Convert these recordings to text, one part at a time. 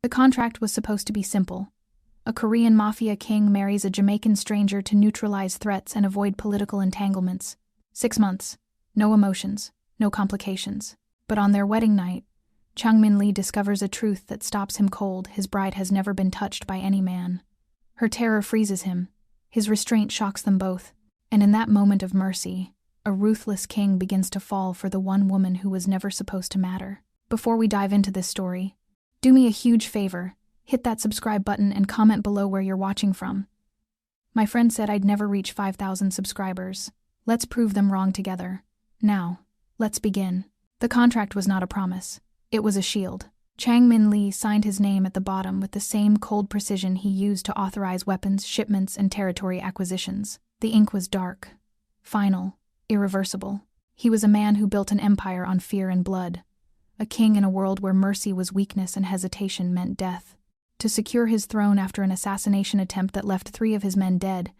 The contract was supposed to be simple. A Korean Mafia king marries a Jamaican stranger to neutralize threats and avoid political entanglements. 6 months. No emotions. No complications. But on their wedding night, Changmin Lee discovers a truth that stops him cold. His bride has never been touched by any man. Her terror freezes him. His restraint shocks them both. And in that moment of mercy, a ruthless king begins to fall for the one woman who was never supposed to matter. Before we dive into this story, do me a huge favor. Hit that subscribe button and comment below where you're watching from. My friend said I'd never reach 5,000 subscribers. Let's prove them wrong together. Now, let's begin. The contract was not a promise. It was a shield. Changmin Lee signed his name at the bottom with the same cold precision he used to authorize weapons, shipments, and territory acquisitions. The ink was dark, final, irreversible. He was a man who built an empire on fear and blood, a king in a world where mercy was weakness and hesitation meant death. To secure his throne after an assassination attempt that left 3 of his men dead,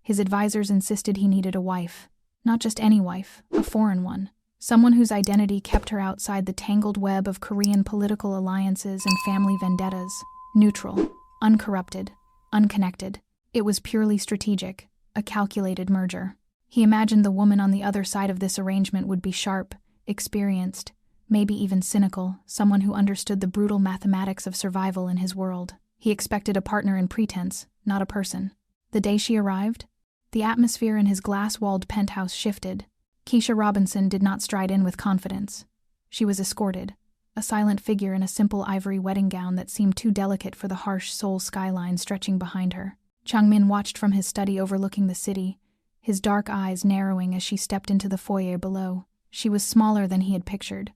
his advisors insisted he needed a wife. Not just any wife, a foreign one. Someone whose identity kept her outside the tangled web of Korean political alliances and family vendettas. Neutral, uncorrupted, unconnected. It was purely strategic, a calculated merger. He imagined the woman on the other side of this arrangement would be sharp, experienced, maybe even cynical, someone who understood the brutal mathematics of survival in his world. He expected a partner in pretense, not a person. The day she arrived, the atmosphere in his glass-walled penthouse shifted. Keisha Robinson did not stride in with confidence. She was escorted, a silent figure in a simple ivory wedding gown that seemed too delicate for the harsh Seoul skyline stretching behind her. Changmin watched from his study overlooking the city, his dark eyes narrowing as she stepped into the foyer below. She was smaller than he had pictured.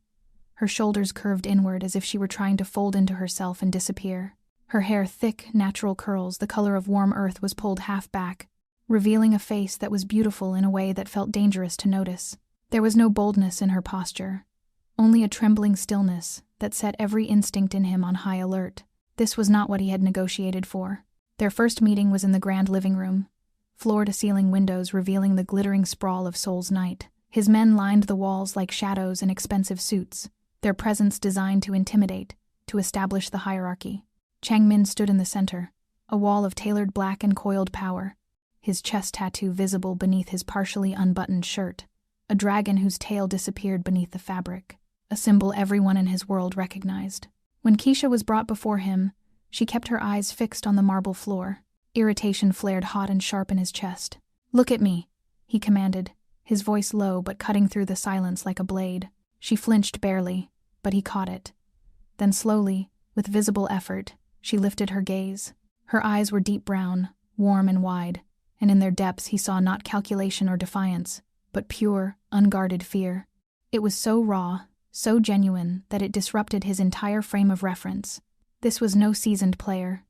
Her shoulders curved inward as if she were trying to fold into herself and disappear. Her hair, thick, natural curls, the color of warm earth, was pulled half back, revealing a face that was beautiful in a way that felt dangerous to notice. There was no boldness in her posture, only a trembling stillness that set every instinct in him on high alert. This was not what he had negotiated for. Their first meeting was in the grand living room, floor-to-ceiling windows revealing the glittering sprawl of Seoul's night. His men lined the walls like shadows in expensive suits, their presence designed to intimidate, to establish the hierarchy. Changmin stood in the center, a wall of tailored black and coiled power, his chest tattoo visible beneath his partially unbuttoned shirt, a dragon whose tail disappeared beneath the fabric, a symbol everyone in his world recognized. When Keisha was brought before him, she kept her eyes fixed on the marble floor. Irritation flared hot and sharp in his chest. "Look at me," he commanded, his voice low but cutting through the silence like a blade. She flinched barely, but he caught it. Then slowly, with visible effort, she lifted her gaze. Her eyes were deep brown, warm and wide, and in their depths he saw not calculation or defiance, but pure, unguarded fear. It was so raw, so genuine, that it disrupted his entire frame of reference. This was no seasoned player.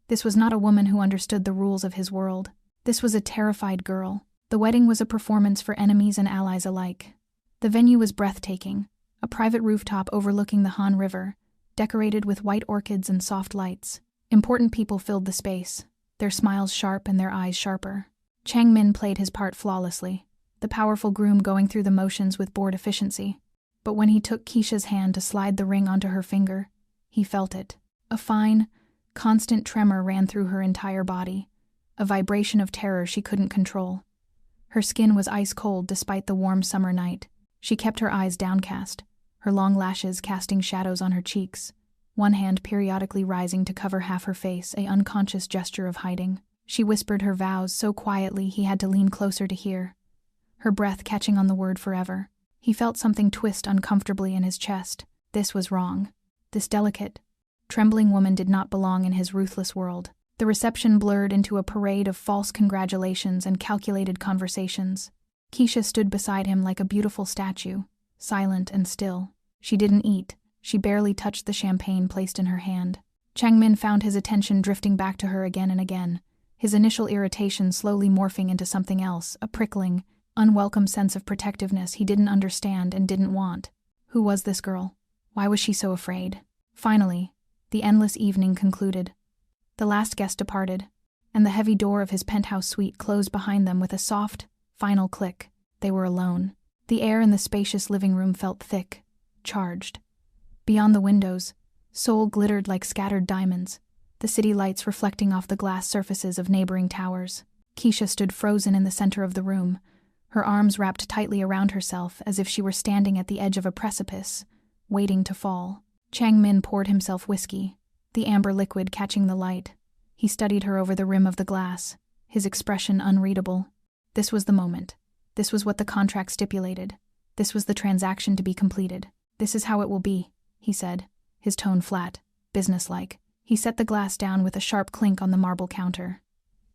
This was not a woman who understood the rules of his world. This was a terrified girl. The wedding was a performance for enemies and allies alike. The venue was breathtaking, a private rooftop overlooking the Han River, decorated with white orchids and soft lights. Important people filled the space, their smiles sharp and their eyes sharper. Changmin played his part flawlessly, the powerful groom going through the motions with bored efficiency. But when he took Keisha's hand to slide the ring onto her finger, he felt it. A fine, constant tremor ran through her entire body, a vibration of terror she couldn't control. Her skin was ice cold despite the warm summer night. She kept her eyes downcast, her long lashes casting shadows on her cheeks, one hand periodically rising to cover half her face, an unconscious gesture of hiding. She whispered her vows so quietly he had to lean closer to hear, her breath catching on the word forever. He felt something twist uncomfortably in his chest. This was wrong. This delicate, trembling woman did not belong in his ruthless world. The reception blurred into a parade of false congratulations and calculated conversations. Keisha stood beside him like a beautiful statue, silent and still. She didn't eat. She barely touched the champagne placed in her hand. Changmin found his attention drifting back to her again and again, his initial irritation slowly morphing into something else, a prickling, unwelcome sense of protectiveness he didn't understand and didn't want. Who was this girl? Why was she so afraid? Finally, the endless evening concluded. The last guest departed, and the heavy door of his penthouse suite closed behind them with a soft, final click. They were alone. The air in the spacious living room felt thick, charged. Beyond the windows, Seoul glittered like scattered diamonds, the city lights reflecting off the glass surfaces of neighboring towers. Keisha stood frozen in the center of the room, her arms wrapped tightly around herself as if she were standing at the edge of a precipice, waiting to fall. Chang-min poured himself whiskey, the amber liquid catching the light. He studied her over the rim of the glass, his expression unreadable. This was the moment. This was what the contract stipulated. This was the transaction to be completed. "This is how it will be," he said, his tone flat, businesslike. He set the glass down with a sharp clink on the marble counter.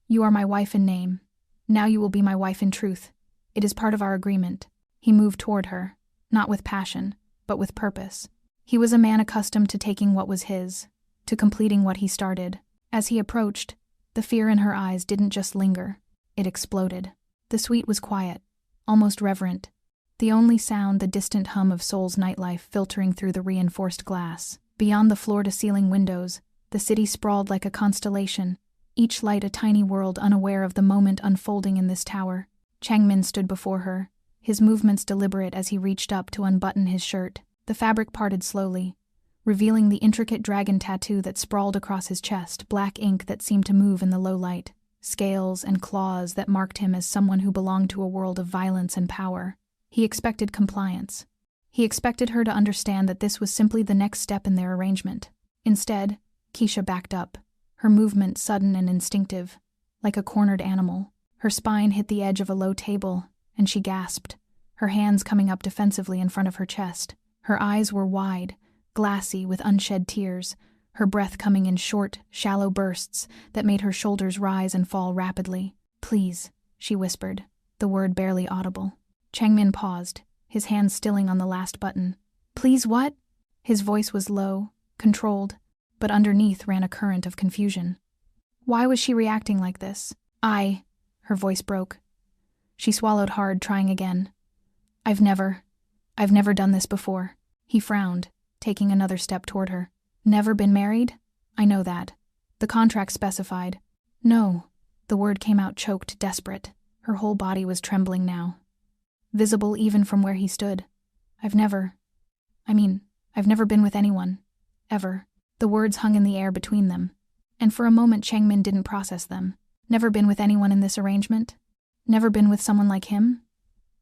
"You are my wife in name. Now you will be my wife in truth. It is part of our agreement." He moved toward her, not with passion, but with purpose. He was a man accustomed to taking what was his, to completing what he started. As he approached, the fear in her eyes didn't just linger, it exploded. The suite was quiet, almost reverent, the only sound the distant hum of Seoul's nightlife filtering through the reinforced glass. Beyond the floor-to-ceiling windows, the city sprawled like a constellation, each light a tiny world unaware of the moment unfolding in this tower. Chang-min stood before her, his movements deliberate as he reached up to unbutton his shirt. The fabric parted slowly, revealing the intricate dragon tattoo that sprawled across his chest, black ink that seemed to move in the low light, scales and claws that marked him as someone who belonged to a world of violence and power. He expected compliance. He expected her to understand that this was simply the next step in their arrangement. Instead, Keisha backed up, her movement sudden and instinctive, like a cornered animal. Her spine hit the edge of a low table, and she gasped, her hands coming up defensively in front of her chest. Her eyes were wide, glassy with unshed tears, her breath coming in short, shallow bursts that made her shoulders rise and fall rapidly. "Please," she whispered, the word barely audible. Chang-min paused, his hands stilling on the last button. "Please what?" His voice was low, controlled, but underneath ran a current of confusion. Why was she reacting like this? Her voice broke. She swallowed hard, trying again. I've never done this before." He frowned, taking another step toward her. "Never been married? I know that. The contract specified." "No." The word came out choked, desperate. Her whole body was trembling now, visible even from where he stood. I've never been with anyone. Ever." The words hung in the air between them, and for a moment Chang-min didn't process them. Never been with anyone in this arrangement? Never been with someone like him?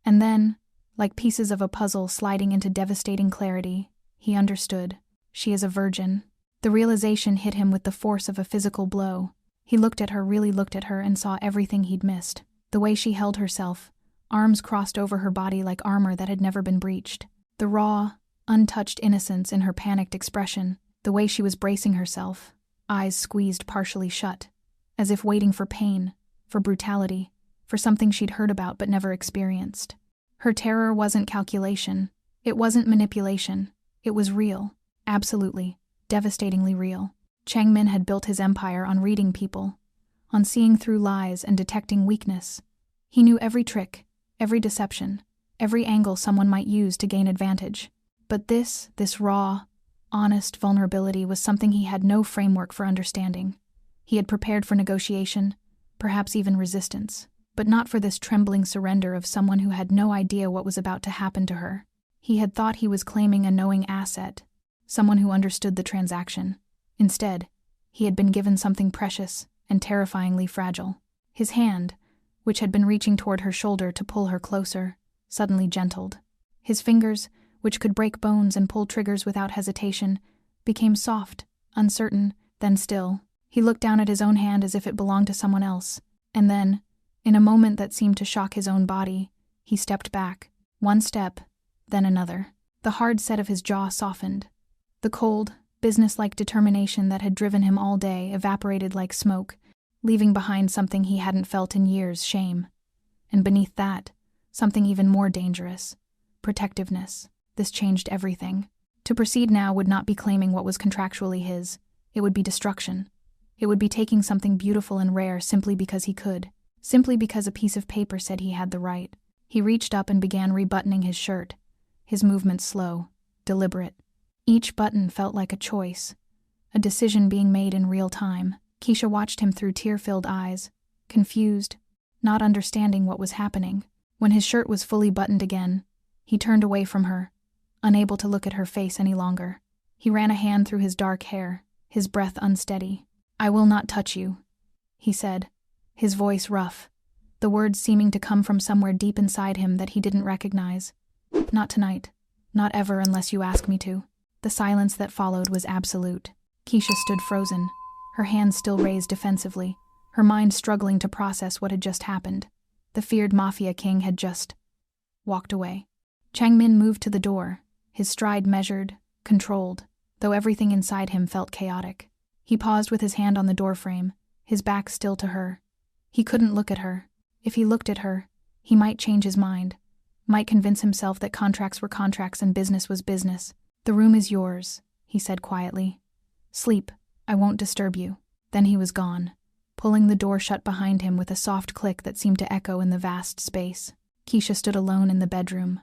And then, like pieces of a puzzle sliding into devastating clarity, he understood. She is a virgin. The realization hit him with the force of a physical blow. He really looked at her, and saw everything he'd missed. The way she held herself, arms crossed over her body like armor that had never been breached. The raw, untouched innocence in her panicked expression. The way she was bracing herself, eyes squeezed partially shut, as if waiting for pain, for brutality, for something she'd heard about but never experienced. Her terror wasn't calculation. It wasn't manipulation. It was real. Absolutely, devastatingly real. Chang-min had built his empire on reading people, on seeing through lies and detecting weakness. He knew every trick, every deception, every angle someone might use to gain advantage. But this raw, honest vulnerability was something he had no framework for understanding. He had prepared for negotiation, perhaps even resistance, but not for this trembling surrender of someone who had no idea what was about to happen to her. He had thought he was claiming a knowing asset, someone who understood the transaction. Instead, he had been given something precious and terrifyingly fragile. His hand, which had been reaching toward her shoulder to pull her closer, suddenly gentled. His fingers, which could break bones and pull triggers without hesitation, became soft, uncertain, then still. He looked down at his own hand as if it belonged to someone else, and then, in a moment that seemed to shock his own body, he stepped back, one step, then another. The hard set of his jaw softened. The cold, businesslike determination that had driven him all day evaporated like smoke, leaving behind something he hadn't felt in years: shame. And beneath that, something even more dangerous: protectiveness. This changed everything. To proceed now would not be claiming what was contractually his. It would be destruction. It would be taking something beautiful and rare simply because he could, simply because a piece of paper said he had the right. He reached up and began rebuttoning his shirt, his movements slow, deliberate. Each button felt like a choice, a decision being made in real time. Keisha watched him through tear-filled eyes, confused, not understanding what was happening. When his shirt was fully buttoned again, he turned away from her, unable to look at her face any longer. He ran a hand through his dark hair, his breath unsteady. "I will not touch you," he said, his voice rough, the words seeming to come from somewhere deep inside him that he didn't recognize. "Not tonight. Not ever unless you ask me to." The silence that followed was absolute. Keisha stood frozen, her hands still raised defensively, her mind struggling to process what had just happened. The feared Mafia king had just walked away. Changmin moved to the door, his stride measured, controlled, though everything inside him felt chaotic. He paused with his hand on the doorframe, his back still to her. He couldn't look at her. If he looked at her, he might change his mind, might convince himself that contracts were contracts and business was business. "The room is yours," he said quietly. "Sleep. I won't disturb you." Then he was gone, pulling the door shut behind him with a soft click that seemed to echo in the vast space. Keisha stood alone in the bedroom,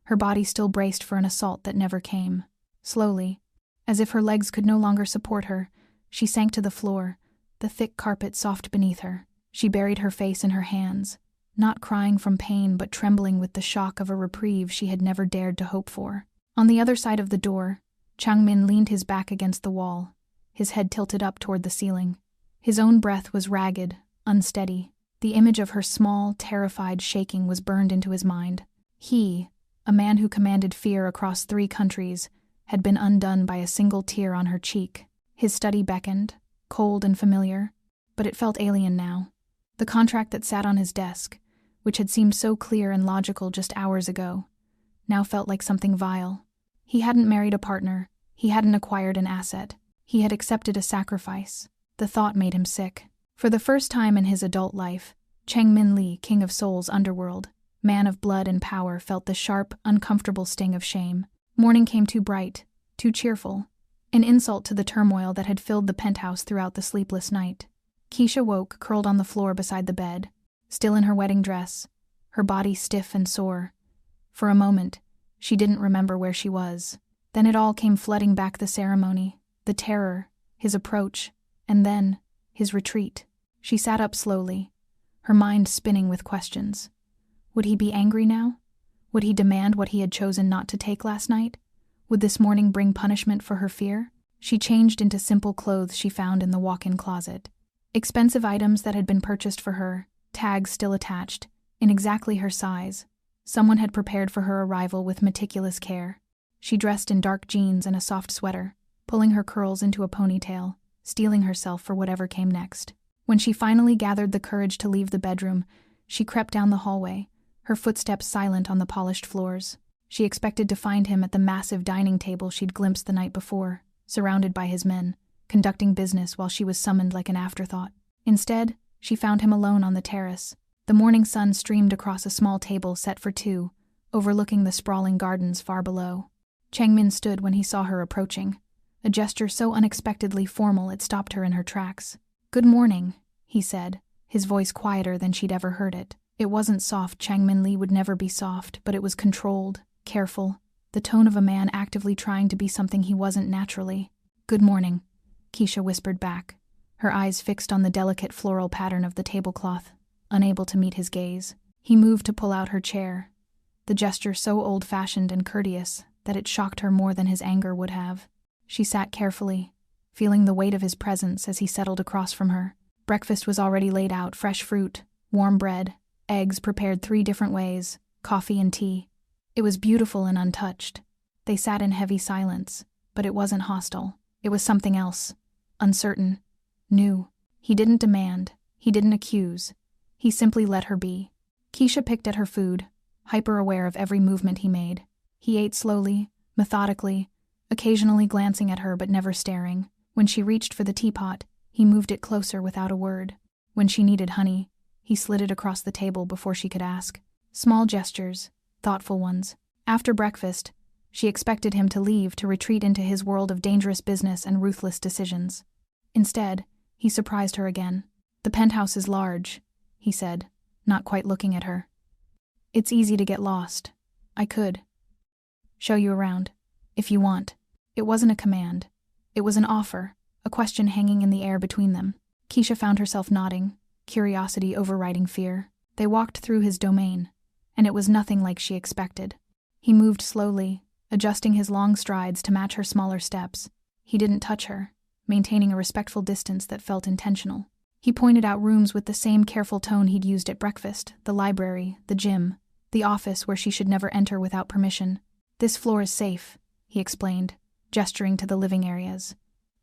her body still braced for an assault that never came. Slowly, as if her legs could no longer support her, she sank to the floor, the thick carpet soft beneath her. She buried her face in her hands, not crying from pain but trembling with the shock of a reprieve she had never dared to hope for. On the other side of the door, Changmin leaned his back against the wall, his head tilted up toward the ceiling. His own breath was ragged, unsteady. The image of her small, terrified shaking was burned into his mind. He, a man who commanded fear across 3 countries, had been undone by a single tear on her cheek. His study beckoned, cold and familiar, but it felt alien now. The contract that sat on his desk, which had seemed so clear and logical just hours ago, now felt like something vile. He hadn't married a partner, he hadn't acquired an asset, he had accepted a sacrifice. The thought made him sick. For the first time in his adult life, Changmin Li, king of Seoul's underworld, man of blood and power, felt the sharp, uncomfortable sting of shame. Morning came too bright, too cheerful, an insult to the turmoil that had filled the penthouse throughout the sleepless night. Keisha woke, curled on the floor beside the bed, still in her wedding dress, her body stiff and sore. For a moment, she didn't remember where she was. Then it all came flooding back: the ceremony, the terror, his approach, and then his retreat. She sat up slowly, her mind spinning with questions. Would he be angry now? Would he demand what he had chosen not to take last night? Would this morning bring punishment for her fear? She changed into simple clothes she found in the walk-in closet. Expensive items that had been purchased for her, tags still attached, in exactly her size. Someone had prepared for her arrival with meticulous care. She dressed in dark jeans and a soft sweater, pulling her curls into a ponytail, steeling herself for whatever came next. When she finally gathered the courage to leave the bedroom, she crept down the hallway, her footsteps silent on the polished floors. She expected to find him at the massive dining table she'd glimpsed the night before, surrounded by his men, conducting business while she was summoned like an afterthought. Instead, she found him alone on the terrace. The morning sun streamed across a small table set for 2, overlooking the sprawling gardens far below. Changmin stood when he saw her approaching, a gesture so unexpectedly formal it stopped her in her tracks. "Good morning," he said, his voice quieter than she'd ever heard it. It wasn't soft. Changmin Li would never be soft, but it was controlled, careful, the tone of a man actively trying to be something he wasn't naturally. "Good morning," Keisha whispered back, her eyes fixed on the delicate floral pattern of the tablecloth, unable to meet his gaze. He moved to pull out her chair, the gesture so old-fashioned and courteous that it shocked her more than his anger would have. She sat carefully, feeling the weight of his presence as he settled across from her. Breakfast was already laid out: fresh fruit, warm bread, eggs prepared 3 different ways, coffee and tea. It was beautiful and untouched. They sat in heavy silence, but it wasn't hostile. It was something else, uncertain, new. He didn't demand, he didn't accuse. He simply let her be. Keisha picked at her food, hyper-aware of every movement he made. He ate slowly, methodically, occasionally glancing at her but never staring. When she reached for the teapot, he moved it closer without a word. When she needed honey, he slid it across the table before she could ask. Small gestures, thoughtful ones. After breakfast, she expected him to leave, to retreat into his world of dangerous business and ruthless decisions. Instead, he surprised her again. "The penthouse is large," he said, not quite looking at her. "It's easy to get lost. I could show you around, if you want." It wasn't a command. It was an offer, a question hanging in the air between them. Keisha found herself nodding, curiosity overriding fear. They walked through his domain, and it was nothing like she expected. He moved slowly, adjusting his long strides to match her smaller steps. He didn't touch her, maintaining a respectful distance that felt intentional. He pointed out rooms with the same careful tone he'd used at breakfast, the library, the gym, the office where she should never enter without permission. "This floor is safe," he explained, gesturing to the living areas.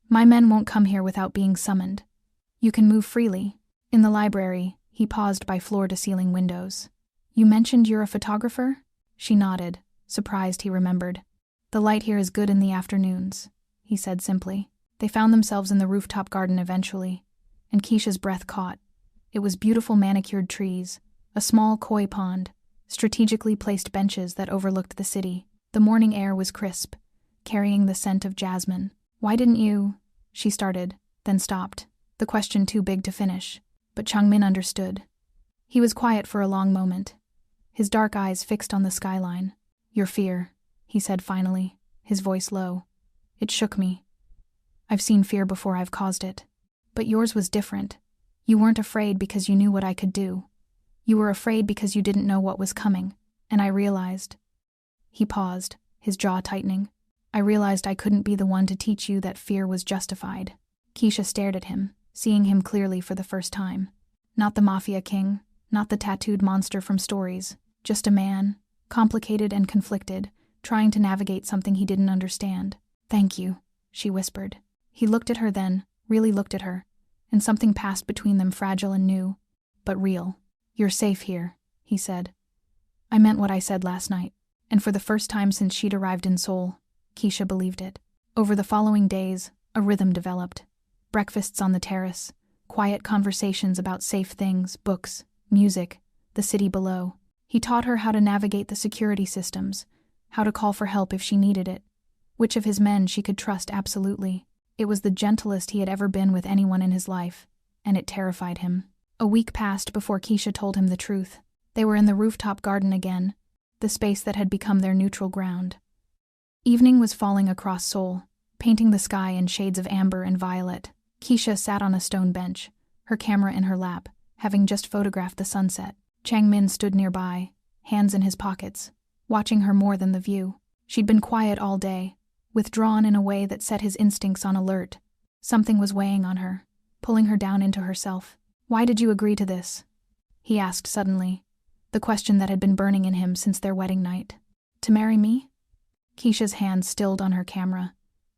"My men won't come here without being summoned. You can move freely." In the library, he paused by floor-to-ceiling windows. "You mentioned you're a photographer?" She nodded, surprised he remembered. "The light here is good in the afternoons," he said simply. They found themselves in the rooftop garden eventually, and Keisha's breath caught. It was beautiful manicured trees, a small koi pond, strategically placed benches that overlooked the city. The morning air was crisp, carrying the scent of jasmine. "Why didn't you?" she started, then stopped, the question too big to finish. But Changmin understood. He was quiet for a long moment, his dark eyes fixed on the skyline. "Your fear," he said finally, his voice low. "It shook me. I've seen fear before I've caused it. But yours was different. You weren't afraid because you knew what I could do. You were afraid because you didn't know what was coming, and I realized." He paused, his jaw tightening. "I realized I couldn't be the one to teach you that fear was justified." Keisha stared at him, seeing him clearly for the first time. Not the Mafia king, not the tattooed monster from stories, just a man, complicated and conflicted, trying to navigate something he didn't understand. "Thank you," she whispered. He looked at her then, really looked at her, and something passed between them, fragile and new, but real. "You're safe here," he said. "I meant what I said last night." And for the first time since she'd arrived in Seoul, Keisha believed it. Over the following days, a rhythm developed. Breakfasts on the terrace, quiet conversations about safe things, books, music, the city below. He taught her how to navigate the security systems, how to call for help if she needed it, which of his men she could trust absolutely. It was the gentlest he had ever been with anyone in his life, and it terrified him. A week passed before Keisha told him the truth. They were in the rooftop garden again, the space that had become their neutral ground. Evening was falling across Seoul, painting the sky in shades of amber and violet. Keisha sat on a stone bench, her camera in her lap, having just photographed the sunset. Changmin stood nearby, hands in his pockets, watching her more than the view. She'd been quiet all day, withdrawn in a way that set his instincts on alert. Something was weighing on her, pulling her down into herself. "Why did you agree to this?" he asked suddenly, the question that had been burning in him since their wedding night. "To marry me?" Keisha's hand stilled on her camera.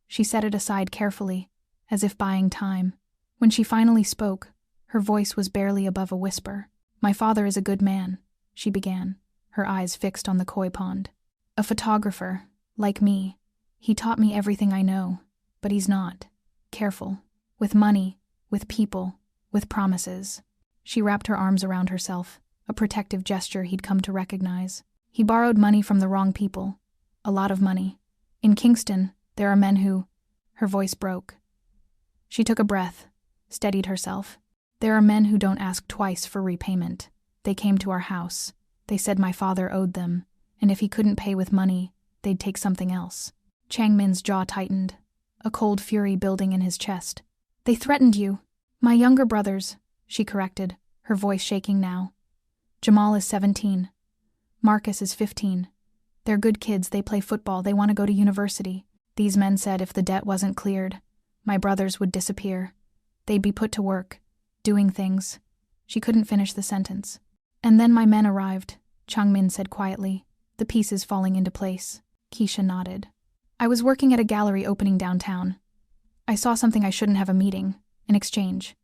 She set it aside carefully, as if buying time. When she finally spoke, her voice was barely above a whisper. "My father is a good man," she began, her eyes fixed on the koi pond. "A photographer, like me. He taught me everything I know, but he's not careful. With money, with people, with promises." She wrapped her arms around herself, a protective gesture he'd come to recognize. "He borrowed money from the wrong people. A lot of money. In Kingston, there are men who—" Her voice broke. She took a breath, steadied herself. "There are men who don't ask twice for repayment. They came to our house. They said my father owed them, and if he couldn't pay with money, they'd take something else." Changmin's jaw tightened, a cold fury building in his chest. "They threatened you." "My younger brothers," she corrected, her voice shaking now. "Jamal is 17. Marcus is 15. They're good kids, they play football, they want to go to university. These men said if the debt wasn't cleared, my brothers would disappear. They'd be put to work, doing things." She couldn't finish the sentence. "And then my men arrived," Changmin said quietly, the pieces falling into place. Keisha nodded. "I was working at a gallery opening downtown. I saw something I shouldn't have, a meeting, an exchange.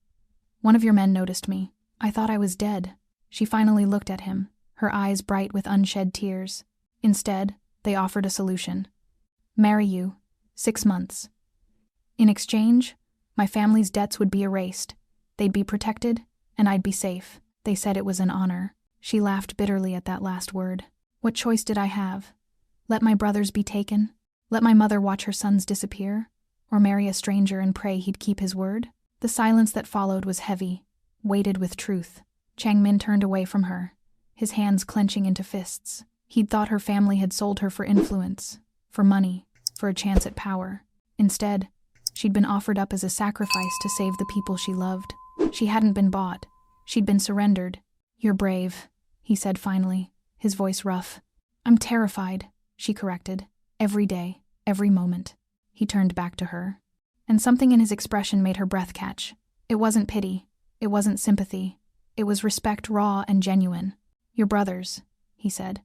One of your men noticed me. I thought I was dead." She finally looked at him, her eyes bright with unshed tears. "Instead, they offered a solution. Marry you, 6 months. In exchange, my family's debts would be erased. They'd be protected, and I'd be safe. They said it was an honor." She laughed bitterly at that last word. "What choice did I have? Let my brothers be taken? Let my mother watch her sons disappear? Or marry a stranger and pray he'd keep his word?" The silence that followed was heavy, weighted with truth. Changmin turned away from her, his hands clenching into fists. He'd thought her family had sold her for influence, for money, for a chance at power. Instead, she'd been offered up as a sacrifice to save the people she loved. She hadn't been bought. She'd been surrendered. "You're brave," he said finally, his voice rough. "I'm terrified," she corrected, Every day, every moment. He turned back to her. And something in his expression made her breath catch. It wasn't pity. It wasn't sympathy. It was respect, raw and genuine. "Your brothers," he said.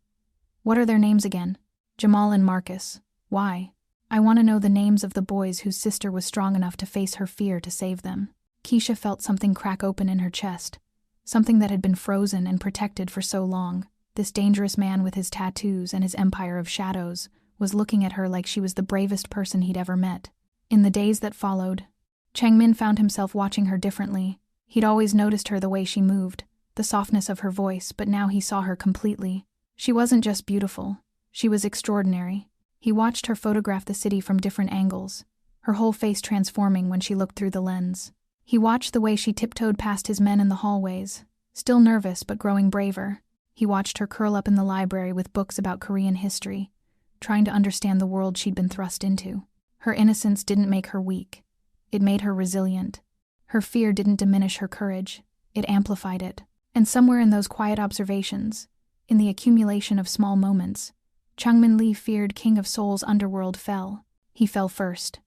"What are their names again?" "Jamal and Marcus." "Why?" "I want to know the names of the boys whose sister was strong enough to face her fear to save them." Keisha felt something crack open in her chest. Something that had been frozen and protected for so long. This dangerous man with his tattoos and his empire of shadows was looking at her like she was the bravest person he'd ever met. In the days that followed, Changmin found himself watching her differently. He'd always noticed her the way she moved, the softness of her voice, but now he saw her completely. She wasn't just beautiful. She was extraordinary. He watched her photograph the city from different angles, her whole face transforming when she looked through the lens. He watched the way she tiptoed past his men in the hallways, still nervous but growing braver. He watched her curl up in the library with books about Korean history, trying to understand the world she'd been thrust into. Her innocence didn't make her weak. It made her resilient. Her fear didn't diminish her courage. It amplified it. And somewhere in those quiet observations, in the accumulation of small moments, Changmin Lee feared King of Seoul's underworld fell. He fell first.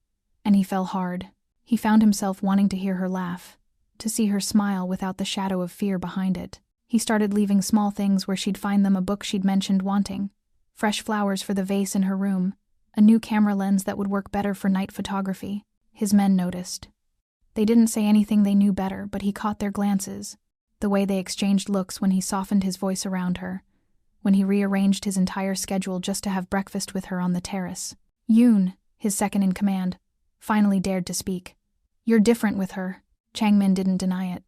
And he fell hard. He found himself wanting to hear her laugh, to see her smile without the shadow of fear behind it. He started leaving small things where she'd find them, a book she'd mentioned wanting, fresh flowers for the vase in her room, a new camera lens that would work better for night photography. His men noticed. They didn't say anything they knew better, but he caught their glances, the way they exchanged looks when he softened his voice around her, when he rearranged his entire schedule just to have breakfast with her on the terrace. Yoon, his second in command, finally dared to speak. "You're different with her." Changmin didn't deny it.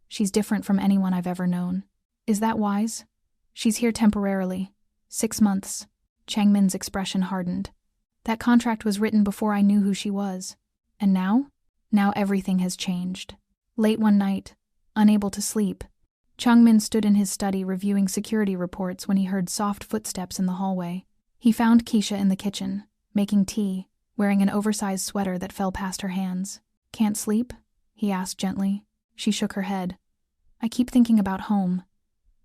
"She's different from anyone I've ever known." "Is that wise?" "She's here temporarily. 6 months." Changmin's expression hardened. "That contract was written before I knew who she was. And now? Now everything has changed." Late one night, unable to sleep, Changmin stood in his study reviewing security reports when he heard soft footsteps in the hallway. He found Keisha in the kitchen, making tea, wearing an oversized sweater that fell past her hands. "Can't sleep?" he asked gently. She shook her head. "I keep thinking about home,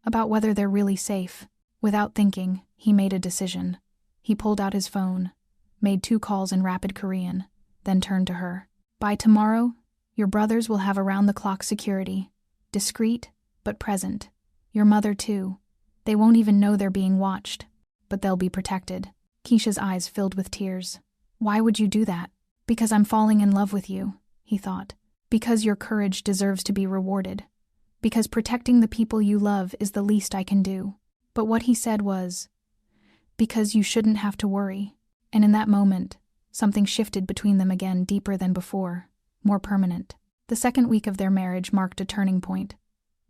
about whether they're really safe." Without thinking, he made a decision. He pulled out his phone, made 2 calls in rapid Korean, then turned to her. "By tomorrow, your brothers will have around-the-clock security. Discreet, but present. Your mother, too. They won't even know they're being watched, but they'll be protected." Keisha's eyes filled with tears. "Why would you do that?" "Because I'm falling in love with you," he thought. "Because your courage deserves to be rewarded. Because protecting the people you love is the least I can do." But what he said was, "Because you shouldn't have to worry." And in that moment, something shifted between them again, deeper than before, more permanent. The second week of their marriage marked a turning point.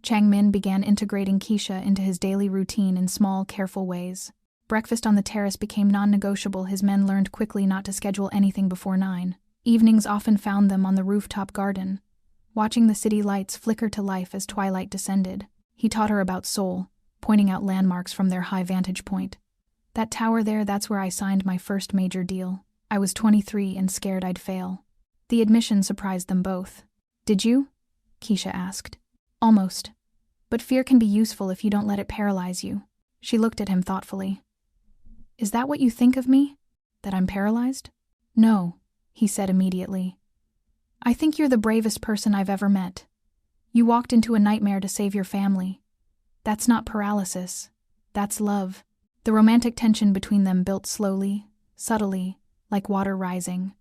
Changmin began integrating Keisha into his daily routine in small, careful ways. Breakfast on the terrace became non-negotiable. His men learned quickly not to schedule anything before 9. Evenings often found them on the rooftop garden, watching the city lights flicker to life as twilight descended. He taught her about Seoul, pointing out landmarks from their high vantage point. "That tower there, that's where I signed my first major deal. I was 23 and scared I'd fail." The admission surprised them both. "Did you?" Keisha asked. "Almost. But fear can be useful if you don't let it paralyze you." She looked at him thoughtfully. "Is that what you think of me? That I'm paralyzed?" "No," he said immediately. "I think you're the bravest person I've ever met. You walked into a nightmare to save your family. That's not paralysis. That's love." The romantic tension between them built slowly, subtly, like water rising.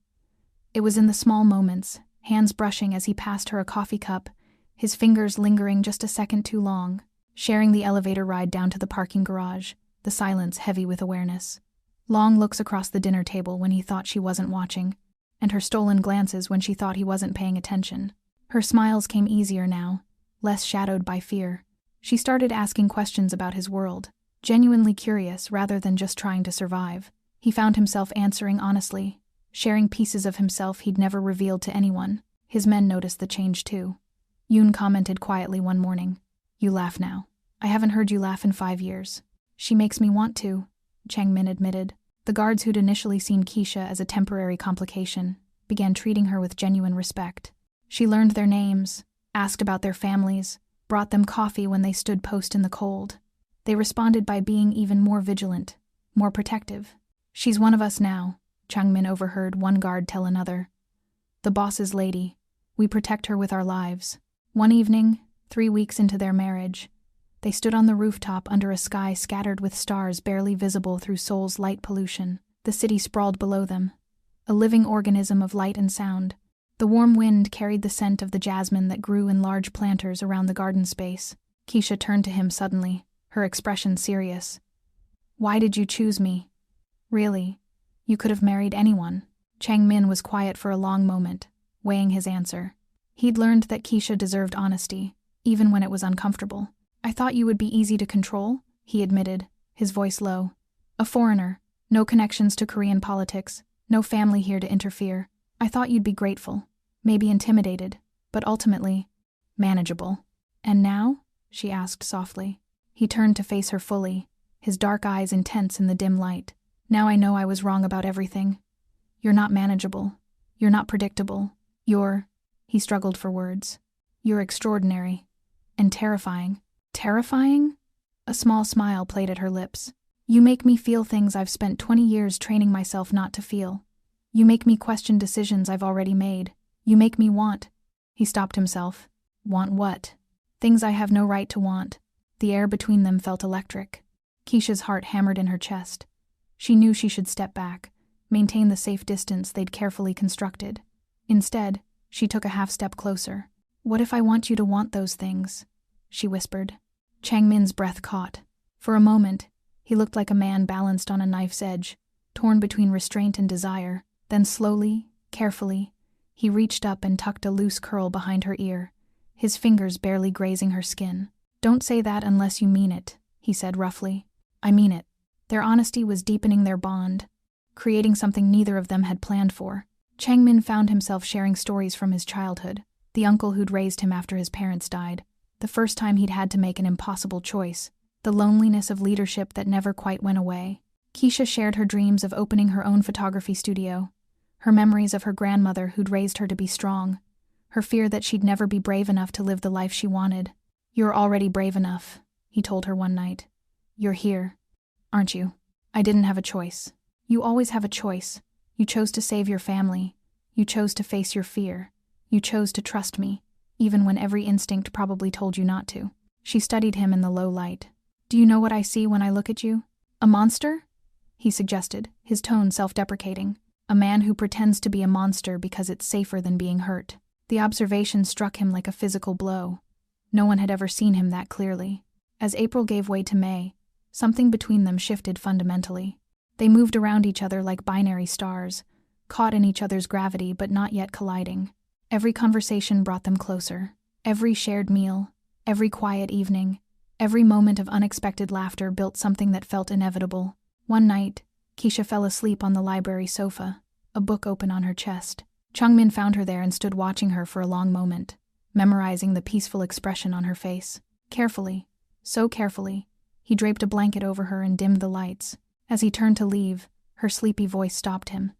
It was in the small moments, hands brushing as he passed her a coffee cup, his fingers lingering just a second too long, sharing the elevator ride down to the parking garage, the silence heavy with awareness. Long looks across the dinner table when he thought she wasn't watching, and her stolen glances when she thought he wasn't paying attention. Her smiles came easier now, less shadowed by fear. She started asking questions about his world, genuinely curious rather than just trying to survive. He found himself answering honestly, sharing pieces of himself he'd never revealed to anyone. His men noticed the change too. Yoon commented quietly one morning, "You laugh now. I haven't heard you laugh in 5 years." "She makes me want to," Changmin admitted. The guards who'd initially seen Keisha as a temporary complication began treating her with genuine respect. She learned their names, asked about their families, brought them coffee when they stood post in the cold. They responded by being even more vigilant, more protective. She's one of us now, Changmin overheard one guard tell another. The boss's lady. We protect her with our lives. One evening, 3 weeks into their marriage, they stood on the rooftop under a sky scattered with stars barely visible through Seoul's light pollution. The city sprawled below them, a living organism of light and sound. The warm wind carried the scent of the jasmine that grew in large planters around the garden space. Keisha turned to him suddenly, her expression serious. Why did you choose me? Really, you could have married anyone. Changmin was quiet for a long moment, weighing his answer. He'd learned that Keisha deserved honesty, even when it was uncomfortable. I thought you would be easy to control, he admitted, his voice low. A foreigner, no connections to Korean politics, no family here to interfere. I thought you'd be grateful, maybe intimidated, but ultimately, manageable. And now? She asked softly. He turned to face her fully, his dark eyes intense in the dim light. Now I know I was wrong about everything. You're not manageable. You're not predictable. He struggled for words. You're extraordinary. And terrifying. Terrifying? A small smile played at her lips. You make me feel things I've spent 20 years training myself not to feel. You make me question decisions I've already made. You make me want. He stopped himself. Want what? Things I have no right to want. The air between them felt electric. Keisha's heart hammered in her chest. She knew she should step back, maintain the safe distance they'd carefully constructed. Instead, she took a half step closer. What if I want you to want those things? She whispered. Changmin's breath caught. For a moment, he looked like a man balanced on a knife's edge, torn between restraint and desire. Then slowly, carefully, he reached up and tucked a loose curl behind her ear, his fingers barely grazing her skin. Don't say that unless you mean it, he said roughly. I mean it. Their honesty was deepening their bond, creating something neither of them had planned for. Changmin found himself sharing stories from his childhood, the uncle who'd raised him after his parents died, the first time he'd had to make an impossible choice, the loneliness of leadership that never quite went away. Keisha shared her dreams of opening her own photography studio, her memories of her grandmother who'd raised her to be strong, her fear that she'd never be brave enough to live the life she wanted. You're already brave enough, he told her one night. You're here, aren't you? I didn't have a choice. You always have a choice. You chose to save your family. You chose to face your fear. You chose to trust me, even when every instinct probably told you not to. She studied him in the low light. Do you know what I see when I look at you? A monster? He suggested, his tone self-deprecating. A man who pretends to be a monster because it's safer than being hurt. The observation struck him like a physical blow. No one had ever seen him that clearly. As April gave way to May, something between them shifted fundamentally. They moved around each other like binary stars, caught in each other's gravity but not yet colliding. Every conversation brought them closer. Every shared meal, every quiet evening, every moment of unexpected laughter built something that felt inevitable. One night, Keisha fell asleep on the library sofa, a book open on her chest. Changmin found her there and stood watching her for a long moment, memorizing the peaceful expression on her face. Carefully, so carefully, he draped a blanket over her and dimmed the lights. As he turned to leave, her sleepy voice stopped him.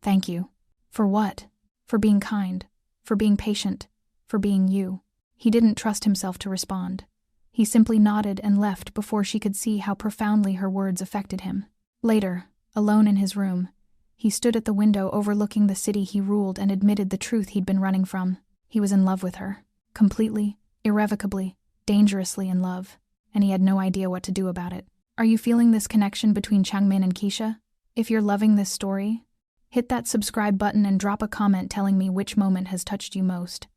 Thank you. For what? For being kind, for being patient, for being you. He didn't trust himself to respond. He simply nodded and left before she could see how profoundly her words affected him. Later, alone in his room, he stood at the window overlooking the city he ruled and admitted the truth he'd been running from. He was in love with her. Completely, irrevocably, dangerously in love. And he had no idea what to do about it. Are you feeling this connection between Changmin and Keisha? If you're loving this story, hit that subscribe button and drop a comment telling me which moment has touched you most.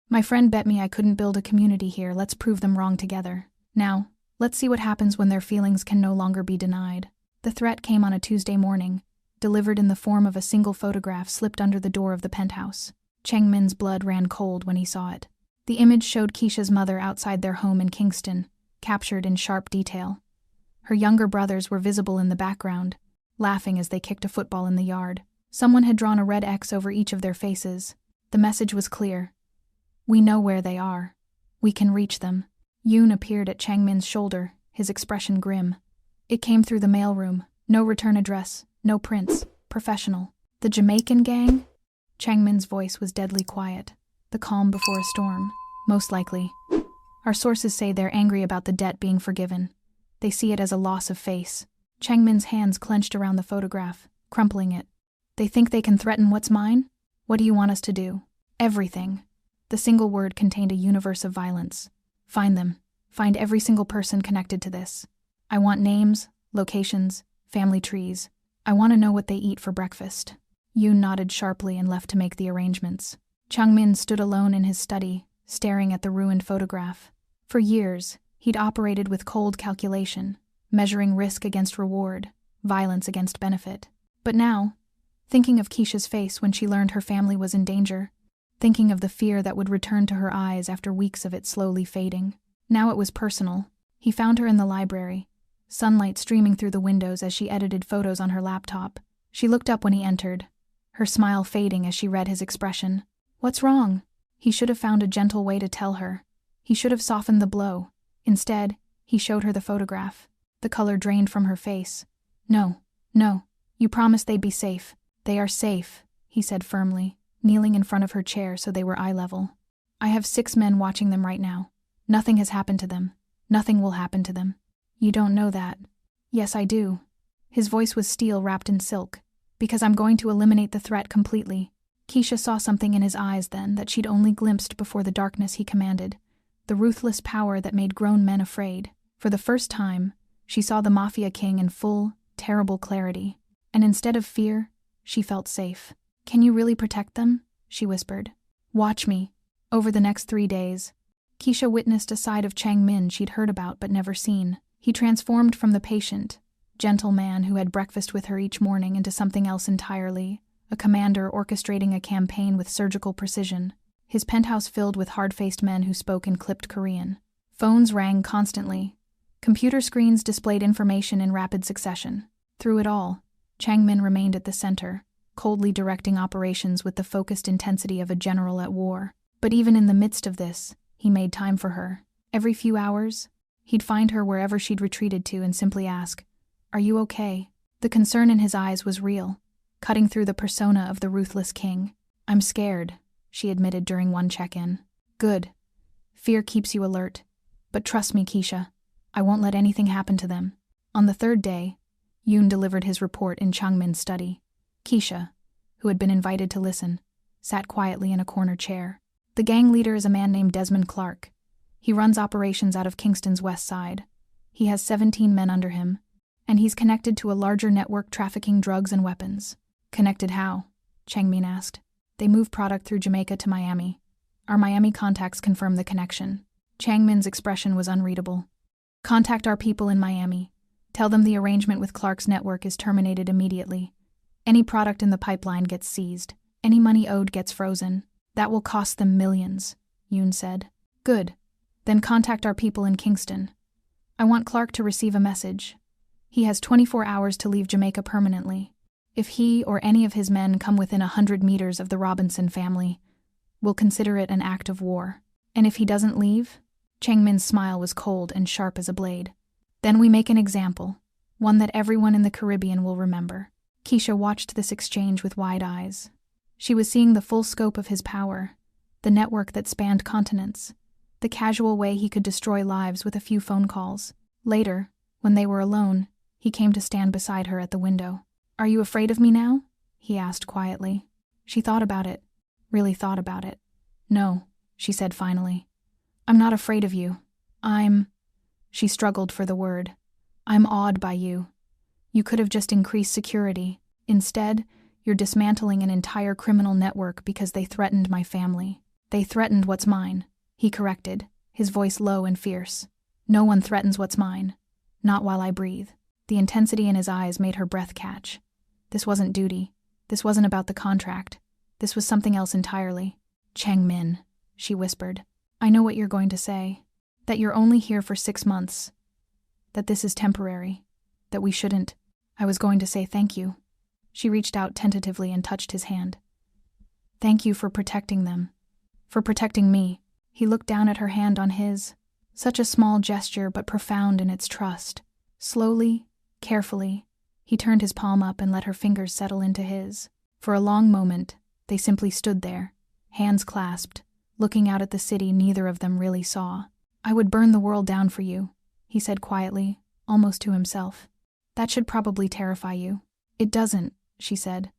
My friend bet me I couldn't build a community here. Let's prove them wrong together. Now, let's see what happens when their feelings can no longer be denied. The threat came on a Tuesday morning, delivered in the form of a single photograph slipped under the door of the penthouse. Changmin's blood ran cold when he saw it. The image showed Keisha's mother outside their home in Kingston, captured in sharp detail. Her younger brothers were visible in the background, laughing as they kicked a football in the yard. Someone had drawn a red X over each of their faces. The message was clear. We know where they are. We can reach them. Yoon appeared at Changmin's shoulder, his expression grim. It came through the mailroom. No return address, no prints. Professional. The Jamaican gang? Changmin's voice was deadly quiet. The calm before a storm. Most likely. Our sources say they're angry about the debt being forgiven. They see it as a loss of face. Changmin's hands clenched around the photograph, crumpling it. They think they can threaten what's mine? What do you want us to do? Everything. The single word contained a universe of violence. Find them. Find every single person connected to this. I want names, locations, family trees. I want to know what they eat for breakfast. Yoon nodded sharply and left to make the arrangements. Changmin stood alone in his study, staring at the ruined photograph. For years, he'd operated with cold calculation, measuring risk against reward, violence against benefit. But now, thinking of Keisha's face when she learned her family was in danger, thinking of the fear that would return to her eyes after weeks of it slowly fading. Now it was personal. He found her in the library, sunlight streaming through the windows as she edited photos on her laptop. She looked up when he entered, her smile fading as she read his expression. What's wrong? He should have found a gentle way to tell her. He should have softened the blow. Instead, he showed her the photograph. The color drained from her face. No. You promised they'd be safe. They are safe, he said firmly, kneeling in front of her chair so they were eye level. I have 6 men watching them right now. Nothing has happened to them. Nothing will happen to them. You don't know that. Yes, I do. His voice was steel wrapped in silk. Because I'm going to eliminate the threat completely. Keisha saw something in his eyes then that she'd only glimpsed before the darkness he commanded. The ruthless power that made grown men afraid. For the first time, she saw the Mafia king in full, terrible clarity. And instead of fear, she felt safe. Can you really protect them? She whispered. Watch me. Over the next 3 days, Keisha witnessed a side of Changmin she'd heard about but never seen. He transformed from the patient, gentle man who had breakfast with her each morning into something else entirely, a commander orchestrating a campaign with surgical precision. His penthouse filled with hard-faced men who spoke in clipped Korean. Phones rang constantly. Computer screens displayed information in rapid succession. Through it all, Changmin remained at the center, coldly directing operations with the focused intensity of a general at war. But even in the midst of this, he made time for her. Every few hours, he'd find her wherever she'd retreated to and simply ask, "Are you okay?" The concern in his eyes was real, cutting through the persona of the ruthless king. "I'm scared," she admitted during one check-in. "Good. Fear keeps you alert. But trust me, Keisha, I won't let anything happen to them." On the 3rd day, Yoon delivered his report in Changmin's study. Keisha, who had been invited to listen, sat quietly in a corner chair. The gang leader is a man named Desmond Clark. He runs operations out of Kingston's west side. He has 17 men under him, and he's connected to a larger network trafficking drugs and weapons. Connected how? Changmin asked. They move product through Jamaica to Miami. Our Miami contacts confirm the connection. Changmin's expression was unreadable. Contact our people in Miami. Tell them the arrangement with Clark's network is terminated immediately. Any product in the pipeline gets seized. Any money owed gets frozen. That will cost them millions, Yoon said. Good. Then contact our people in Kingston. I want Clark to receive a message. He has 24 hours to leave Jamaica permanently. If he or any of his men come within 100 meters of the Robinson family, we'll consider it an act of war. And if he doesn't leave? Changmin's smile was cold and sharp as a blade. Then we make an example, one that everyone in the Caribbean will remember. Keisha watched this exchange with wide eyes. She was seeing the full scope of his power, the network that spanned continents, the casual way he could destroy lives with a few phone calls. Later, when they were alone, he came to stand beside her at the window. Are you afraid of me now? He asked quietly. She thought about it, really thought about it. No, she said finally. I'm not afraid of you. She struggled for the word. I'm awed by you. You could have just increased security. Instead, you're dismantling an entire criminal network because they threatened my family. They threatened what's mine, he corrected, his voice low and fierce. No one threatens what's mine. Not while I breathe. The intensity in his eyes made her breath catch. This wasn't duty. This wasn't about the contract. This was something else entirely. Changmin, she whispered. I know what you're going to say. That you're only here for 6 months. That this is temporary. That we shouldn't. I was going to say thank you. She reached out tentatively and touched his hand. Thank you for protecting them. For protecting me. He looked down at her hand on his. Such a small gesture but profound in its trust. Slowly, carefully, he turned his palm up and let her fingers settle into his. For a long moment, they simply stood there, hands clasped, looking out at the city neither of them really saw. I would burn the world down for you, he said quietly, almost to himself. That should probably terrify you. It doesn't, she said.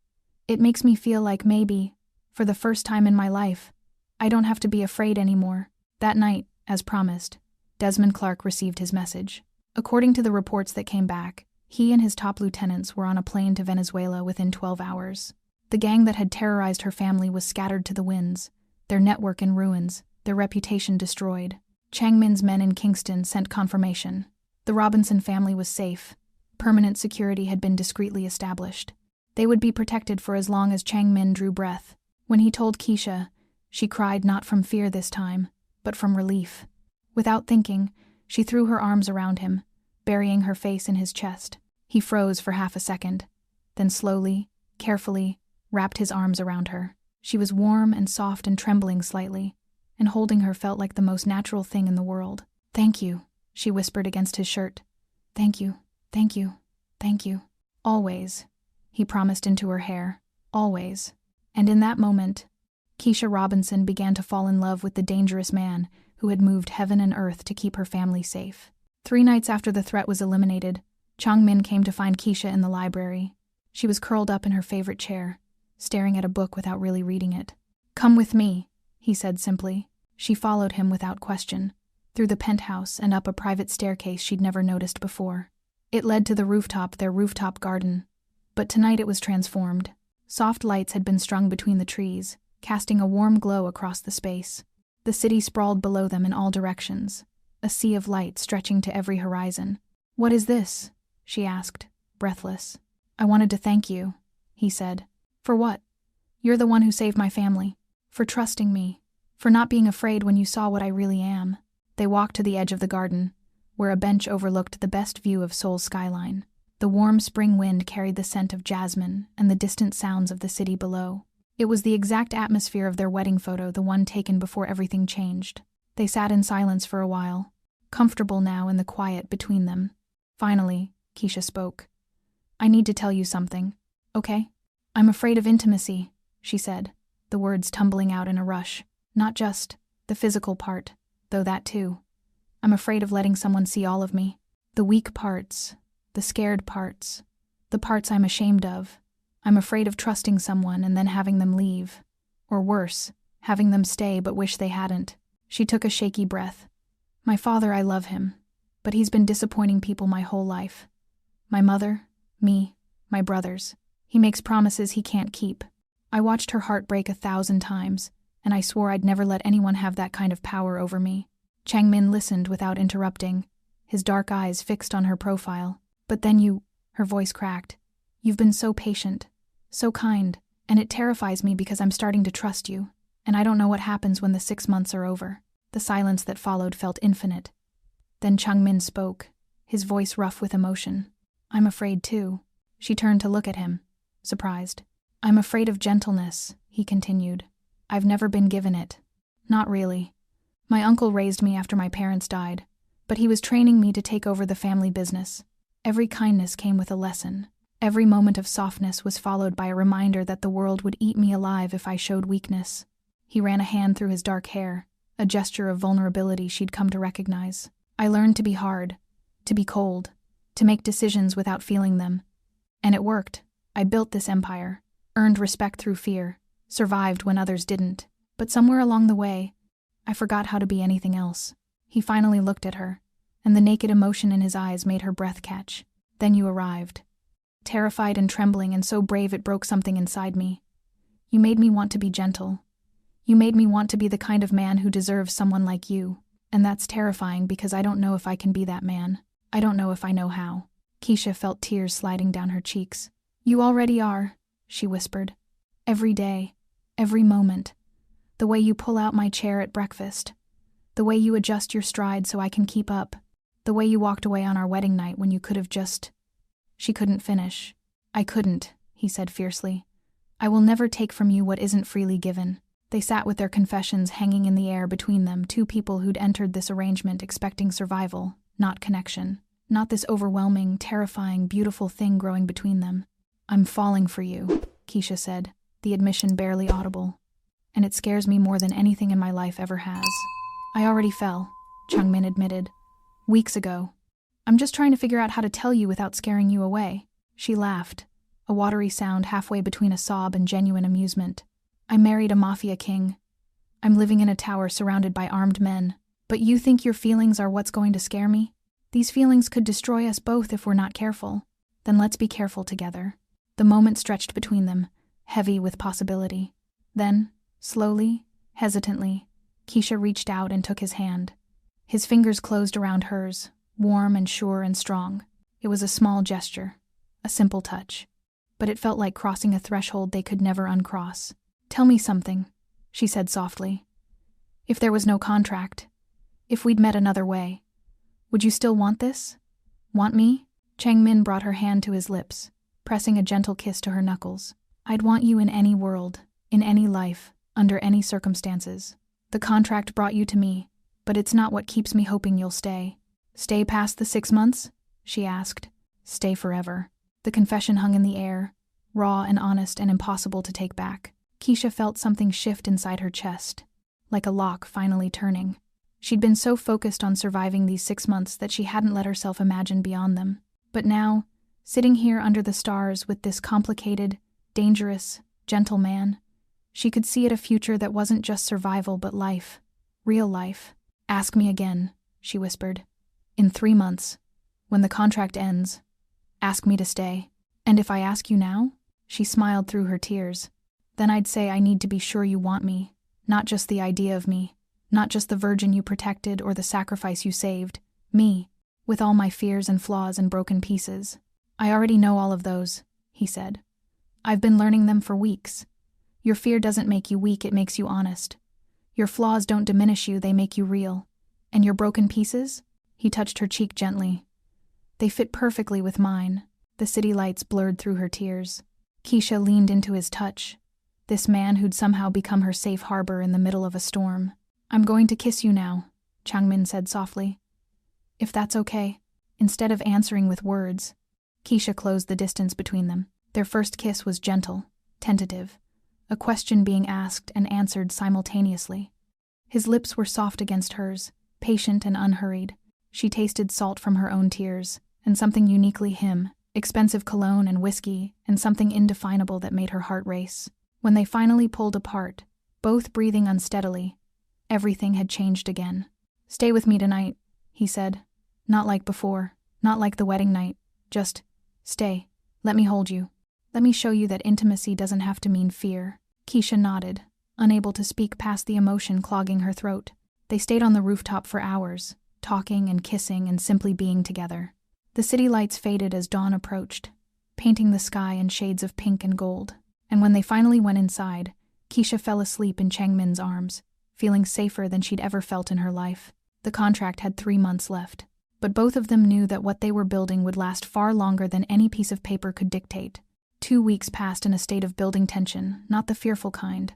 It makes me feel like maybe, for the first time in my life, I don't have to be afraid anymore. That night, as promised, Desmond Clark received his message. According to the reports that came back, he and his top lieutenants were on a plane to Venezuela within 12 hours. The gang that had terrorized her family was scattered to the winds, their network in ruins, their reputation destroyed. Chang Min's men in Kingston sent confirmation. The Robinson family was safe. Permanent security had been discreetly established. They would be protected for as long as Chang Min drew breath. When he told Keisha, she cried not from fear this time, but from relief. Without thinking, she threw her arms around him, burying her face in his chest. He froze for half a second, then slowly, carefully, wrapped his arms around her. She was warm and soft and trembling slightly, and holding her felt like the most natural thing in the world. "Thank you," she whispered against his shirt. "Thank you, thank you, thank you. Always," he promised into her hair. "Always." And in that moment, Keisha Robinson began to fall in love with the dangerous man who had moved heaven and earth to keep her family safe. 3 nights after the threat was eliminated, Chang Min came to find Keisha in the library. She was curled up in her favorite chair, staring at a book without really reading it. "Come with me," he said simply. She followed him without question, through the penthouse and up a private staircase she'd never noticed before. It led to the rooftop, their rooftop garden. But tonight it was transformed. Soft lights had been strung between the trees, casting a warm glow across the space. The city sprawled below them in all directions, a sea of light stretching to every horizon. "What is this?" she asked, breathless. "I wanted to thank you," he said. "For what?" "You're the one who saved my family. For trusting me. For not being afraid when you saw what I really am." They walked to the edge of the garden, where a bench overlooked the best view of Seoul's skyline. The warm spring wind carried the scent of jasmine and the distant sounds of the city below. It was the exact atmosphere of their wedding photo, the one taken before everything changed. They sat in silence for a while, comfortable now in the quiet between them. Finally, Keisha spoke. "I need to tell you something, okay? I'm afraid of intimacy," she said, the words tumbling out in a rush. "Not just the physical part, though that too. I'm afraid of letting someone see all of me. The weak parts, the scared parts, the parts I'm ashamed of. I'm afraid of trusting someone and then having them leave. Or worse, having them stay but wish they hadn't." She took a shaky breath. "My father, I love him, but he's been disappointing people my whole life. My mother, me, my brothers. He makes promises he can't keep. I watched her heart break 1,000 times, and I swore I'd never let anyone have that kind of power over me." Chang Min listened without interrupting, his dark eyes fixed on her profile. "But then her voice cracked. "You've been so patient, so kind, and it terrifies me because I'm starting to trust you, and I don't know what happens when the 6 months are over." The silence that followed felt infinite. Then Chang Min spoke, his voice rough with emotion. "I'm afraid too." She turned to look at him, surprised. "I'm afraid of gentleness," he continued. "I've never been given it. Not really. My uncle raised me after my parents died, but he was training me to take over the family business. Every kindness came with a lesson. Every moment of softness was followed by a reminder that the world would eat me alive if I showed weakness." He ran a hand through his dark hair, a gesture of vulnerability she'd come to recognize. "I learned to be hard, to be cold, to make decisions without feeling them. And it worked. I built this empire, earned respect through fear, survived when others didn't. But somewhere along the way, I forgot how to be anything else." He finally looked at her, and the naked emotion in his eyes made her breath catch. "Then you arrived. Terrified and trembling and so brave it broke something inside me. You made me want to be gentle. You made me want to be the kind of man who deserves someone like you. And that's terrifying because I don't know if I can be that man. I don't know if I know how." Keisha felt tears sliding down her cheeks. "You already are," she whispered. "Every day, every moment. The way you pull out my chair at breakfast. The way you adjust your stride so I can keep up. The way you walked away on our wedding night when you could have just—" She couldn't finish. "I couldn't," he said fiercely. "I will never take from you what isn't freely given." They sat with their confessions hanging in the air between them, two people who'd entered this arrangement expecting survival, not connection. Not this overwhelming, terrifying, beautiful thing growing between them. "I'm falling for you," Keisha said, the admission barely audible. "And it scares me more than anything in my life ever has." "I already fell," Chang Min admitted. "Weeks ago. I'm just trying to figure out how to tell you without scaring you away. She laughed, a watery sound halfway between a sob and genuine amusement. I married a mafia king. I'm living in a tower surrounded by armed men. But you think your feelings are what's going to scare me? These feelings could destroy us both if we're not careful. Then let's be careful together. The moment stretched between them, heavy with possibility. Then, slowly, hesitantly, Keisha reached out and took his hand. His fingers closed around hers, warm and sure and strong. It was a small gesture, a simple touch. But it felt like crossing a threshold they could never uncross. Tell me something, she said softly. If there was no contract, if we'd met another way, would you still want this? Want me? Changmin brought her hand to his lips, pressing a gentle kiss to her knuckles. I'd want you in any world, in any life, under any circumstances. The contract brought you to me, but it's not what keeps me hoping you'll stay. Stay past the 6 months? She asked. Stay forever. The confession hung in the air, raw and honest and impossible to take back. Keisha felt something shift inside her chest, like a lock finally turning. She'd been so focused on surviving these 6 months that she hadn't let herself imagine beyond them. But now, sitting here under the stars with this complicated, dangerous, gentle man, she could see it a future that wasn't just survival but life, real life. Ask me again, she whispered. In 3 months, when the contract ends, ask me to stay. And if I ask you now? She smiled through her tears. Then I'd say I need to be sure you want me, not just the idea of me, not just the virgin you protected or the sacrifice you saved, me, with all my fears and flaws and broken pieces. I already know all of those, he said. I've been learning them for weeks. Your fear doesn't make you weak, it makes you honest. Your flaws don't diminish you, they make you real. And your broken pieces? He touched her cheek gently. They fit perfectly with mine. The city lights blurred through her tears. Keisha leaned into his touch. This man who'd somehow become her safe harbor in the middle of a storm. I'm going to kiss you now, Changmin said softly. If that's okay. Instead of answering with words, Keisha closed the distance between them. Their first kiss was gentle, tentative, a question being asked and answered simultaneously. His lips were soft against hers, patient and unhurried. She tasted salt from her own tears, and something uniquely him, expensive cologne and whiskey, and something indefinable that made her heart race. When they finally pulled apart, both breathing unsteadily, everything had changed again. Stay with me tonight, he said. Not like before, not like the wedding night. Just stay. Let me hold you. Let me show you that intimacy doesn't have to mean fear. Keisha nodded, unable to speak past the emotion clogging her throat. They stayed on the rooftop for hours, talking and kissing and simply being together. The city lights faded as dawn approached, painting the sky in shades of pink and gold. And when they finally went inside, Keisha fell asleep in Changmin's arms, feeling safer than she'd ever felt in her life. The contract had 3 months left, but both of them knew that what they were building would last far longer than any piece of paper could dictate. 2 weeks passed in a state of building tension, not the fearful kind,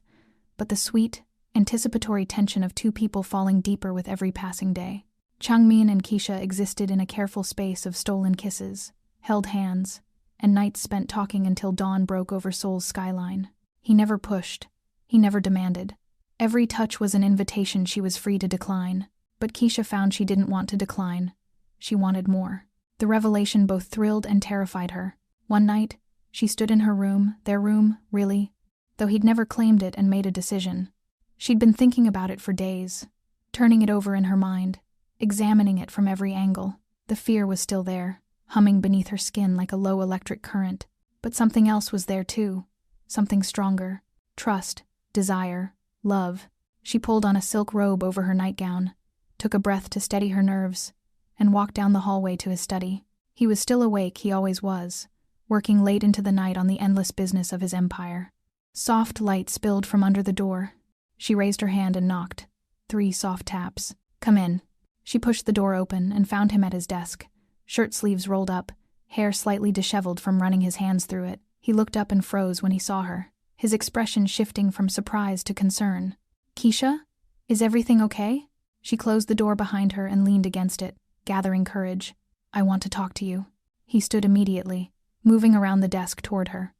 but the sweet, anticipatory tension of 2 people falling deeper with every passing day. Changmin and Keisha existed in a careful space of stolen kisses, held hands, and nights spent talking until dawn broke over Seoul's skyline. He never pushed. He never demanded. Every touch was an invitation she was free to decline. But Keisha found she didn't want to decline. She wanted more. The revelation both thrilled and terrified her. One night, she stood in her room, their room, really, though he'd never claimed it and made a decision. She'd been thinking about it for days, turning it over in her mind, examining it from every angle. The fear was still there, humming beneath her skin like a low electric current. But something else was there too, something stronger. Trust, desire, love. She pulled on a silk robe over her nightgown, took a breath to steady her nerves, and walked down the hallway to his study. He was still awake, he always was, working late into the night on the endless business of his empire. Soft light spilled from under the door. She raised her hand and knocked. 3 soft taps. Come in. She pushed the door open and found him at his desk, shirt sleeves rolled up, hair slightly disheveled from running his hands through it. He looked up and froze when he saw her, his expression shifting from surprise to concern. Keisha? Is everything okay? She closed the door behind her and leaned against it, gathering courage. I want to talk to you. He stood immediately, moving around the desk toward her.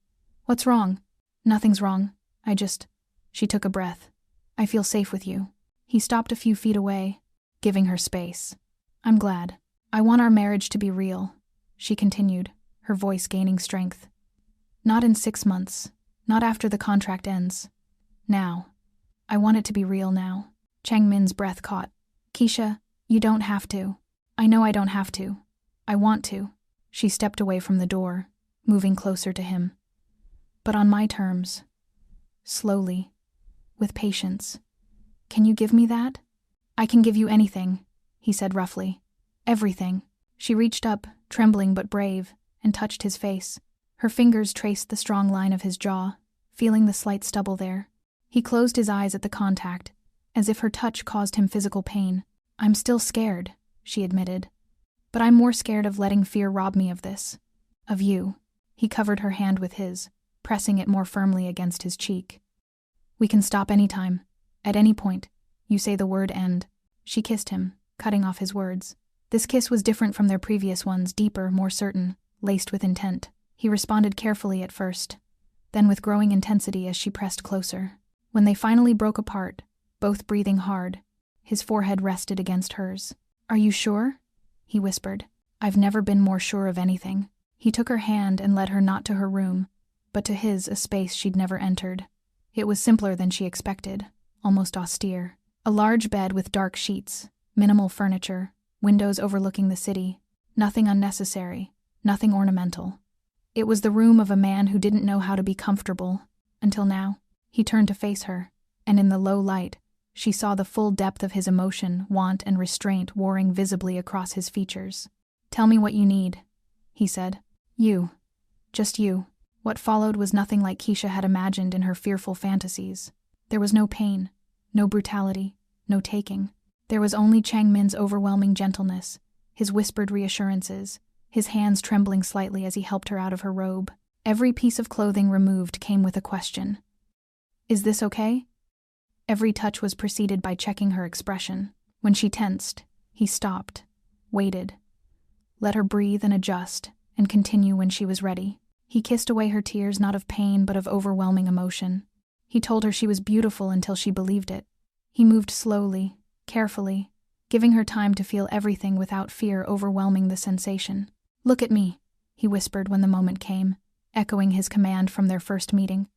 What's wrong? Nothing's wrong. She took a breath. I feel safe with you. He stopped a few feet away, giving her space. I'm glad. I want our marriage to be real, she continued, her voice gaining strength. Not in 6 months, not after the contract ends. Now. I want it to be real now. Chang Min's breath caught. Keisha, you don't have to. I know I don't have to. I want to. She stepped away from the door, moving closer to him. But on my terms. Slowly. With patience. Can you give me that? I can give you anything, he said roughly. Everything. She reached up, trembling but brave, and touched his face. Her fingers traced the strong line of his jaw, feeling the slight stubble there. He closed his eyes at the contact, as if her touch caused him physical pain. I'm still scared, she admitted. But I'm more scared of letting fear rob me of this. Of you. He covered her hand with his, pressing it more firmly against his cheek. We can stop anytime. At any point. You say the word end. She kissed him, cutting off his words. This kiss was different from their previous ones, deeper, more certain, laced with intent. He responded carefully at first, then with growing intensity as she pressed closer. When they finally broke apart, both breathing hard, his forehead rested against hers. Are you sure? He whispered. I've never been more sure of anything. He took her hand and led her not to her room, but to his, a space she'd never entered. It was simpler than she expected, almost austere. A large bed with dark sheets, minimal furniture, windows overlooking the city. Nothing unnecessary, nothing ornamental. It was the room of a man who didn't know how to be comfortable, until now. He turned to face her, and in the low light, she saw the full depth of his emotion, want, and restraint warring visibly across his features. Tell me what you need, he said. You. Just you. What followed was nothing like Keisha had imagined in her fearful fantasies. There was no pain, no brutality, no taking. There was only Chang Min's overwhelming gentleness, his whispered reassurances, his hands trembling slightly as he helped her out of her robe. Every piece of clothing removed came with a question. Is this okay? Every touch was preceded by checking her expression. When she tensed, he stopped, waited, let her breathe and adjust, and continue when she was ready. He kissed away her tears, not of pain but of overwhelming emotion. He told her she was beautiful until she believed it. He moved slowly, carefully, giving her time to feel everything without fear overwhelming the sensation. Look at me, he whispered when the moment came, echoing his command from their first meeting.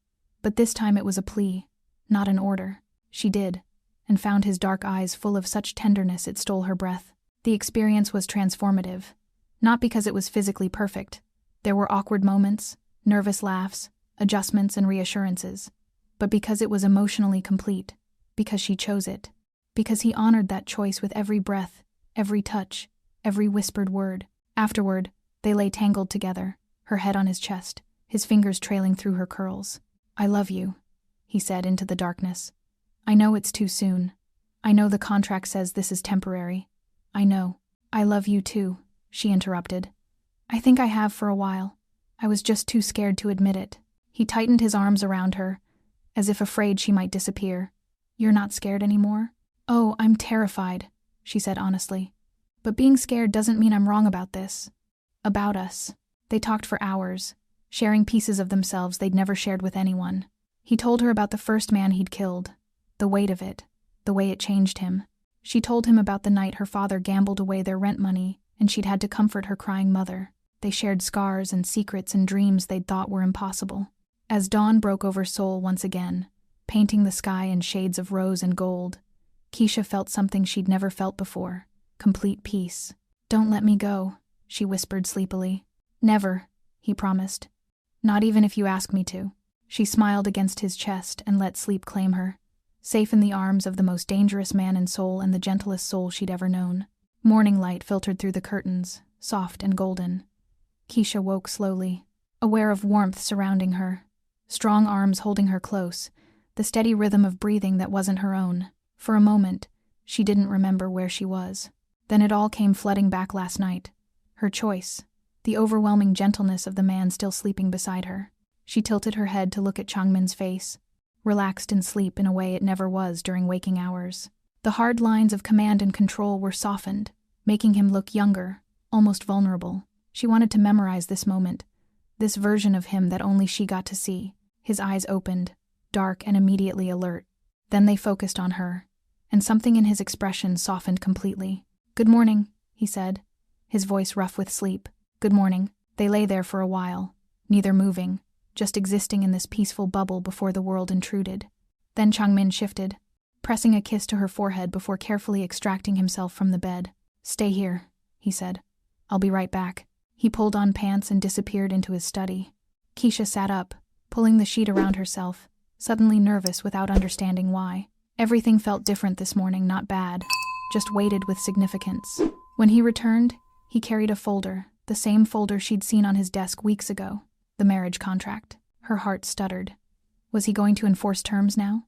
But this time it was a plea, not an order. She did, and found his dark eyes full of such tenderness it stole her breath. The experience was transformative, not because it was physically perfect. There were awkward moments, nervous laughs, adjustments and reassurances, but because it was emotionally complete, because she chose it, because he honored that choice with every breath, every touch, every whispered word. Afterward, they lay tangled together, her head on his chest, his fingers trailing through her curls. I love you, he said into the darkness. I know it's too soon. I know the contract says this is temporary. I know. I love you too, she interrupted. I think I have for a while. I was just too scared to admit it. He tightened his arms around her, as if afraid she might disappear. You're not scared anymore? Oh, I'm terrified, she said honestly. But being scared doesn't mean I'm wrong about this. About us. They talked for hours, sharing pieces of themselves they'd never shared with anyone. He told her about the first man he'd killed, the weight of it, the way it changed him. She told him about the night her father gambled away their rent money and she'd had to comfort her crying mother. They shared scars and secrets and dreams they'd thought were impossible. As dawn broke over Seoul once again, painting the sky in shades of rose and gold, Keisha felt something she'd never felt before, complete peace. Don't let me go, she whispered sleepily. Never, he promised. Not even if you ask me to. She smiled against his chest and let sleep claim her, safe in the arms of the most dangerous man in Seoul and the gentlest soul she'd ever known. Morning light filtered through the curtains, soft and golden. Keisha woke slowly, aware of warmth surrounding her, strong arms holding her close, the steady rhythm of breathing that wasn't her own. For a moment, she didn't remember where she was. Then it all came flooding back last night. Her choice, the overwhelming gentleness of the man still sleeping beside her. She tilted her head to look at Changmin's face, relaxed in sleep in a way it never was during waking hours. The hard lines of command and control were softened, making him look younger, almost vulnerable. She wanted to memorize this moment, this version of him that only she got to see. His eyes opened, dark and immediately alert. Then they focused on her, and something in his expression softened completely. Good morning, he said, his voice rough with sleep. Good morning. They lay there for a while, neither moving, just existing in this peaceful bubble before the world intruded. Then Changmin shifted, pressing a kiss to her forehead before carefully extracting himself from the bed. Stay here, he said. I'll be right back. He pulled on pants and disappeared into his study. Keisha sat up, pulling the sheet around herself, suddenly nervous without understanding why. Everything felt different this morning, not bad, just weighted with significance. When he returned, he carried a folder, the same folder she'd seen on his desk weeks ago, the marriage contract. Her heart stuttered. Was he going to enforce terms now?